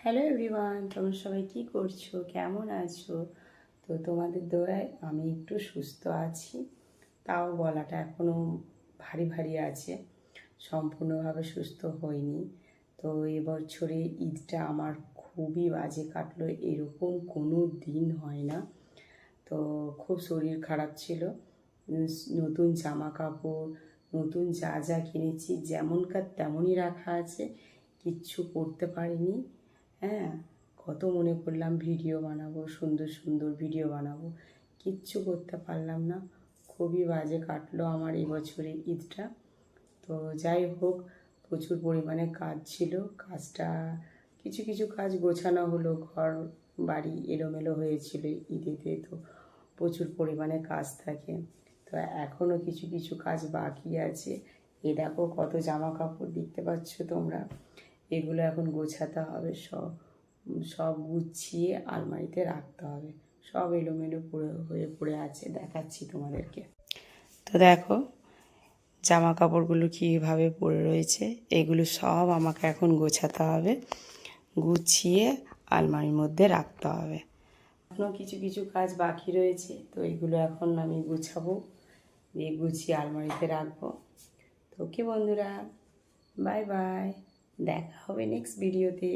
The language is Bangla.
হ্যালো এভরিওয়ান, তোমরা সবাই কী করছো, কেমন আছো? তো তোমাদের দয়ায় আমি একটু সুস্থ আছি, তাও গলাটা এখনও ভারী ভারী আছে, সম্পূর্ণভাবে সুস্থ হইনি। তো এবছরে ঈদটা আমার খুবই বাজে কাটলো, এরকম কোনো দিন হয় না। তো খুব শরীর খারাপ ছিল, নতুন জামা কাপড়, নতুন যা যা কিনেছি যেমনকার তেমনই রাখা আছে, কিচ্ছু করতে পারিনি। হ্যাঁ, কত মনে করলাম ভিডিও বানাবো, সুন্দর সুন্দর ভিডিও বানাবো, কিচ্ছু করতে পারলাম না। খুবই বাজে কাটলো আমার এই বছরের ঈদটা। তো যাই হোক, প্রচুর পরিমাণে কাজ ছিল, কাজটা কিছু কিছু কাজ গোছানো হলো, ঘর বাড়ি এলোমেলো হয়েছিল ঈদেতে, তো প্রচুর পরিমাণে কাজ থাকে। তো এখনও কিছু কিছু কাজ বাকি আছে। এ দেখো কত জামা কাপড় দেখতে পাচ্ছ তোমরা, এগুলো এখন গোছাতে হবে, সব সব গুছিয়ে আলমারিতে রাখতে হবে। সব এলোমেলো হয়ে পড়ে আছে, দেখাচ্ছি তোমাদেরকে। তো দেখো জামা কাপড়গুলো কীভাবে পড়ে রয়েছে, এগুলো সব আমাকে এখন গোছাতে হবে, গুছিয়ে আলমারির মধ্যে রাখতে হবে। এখনও কিছু কিছু কাজ বাকি রয়েছে, তো এগুলো এখন আমি গুছাবো, দিয়ে গুছিয়ে আলমারিতে রাখবো। তো কি বন্ধুরা, বাই বাই, দেখা হবে নেক্সট ভিডিওতে।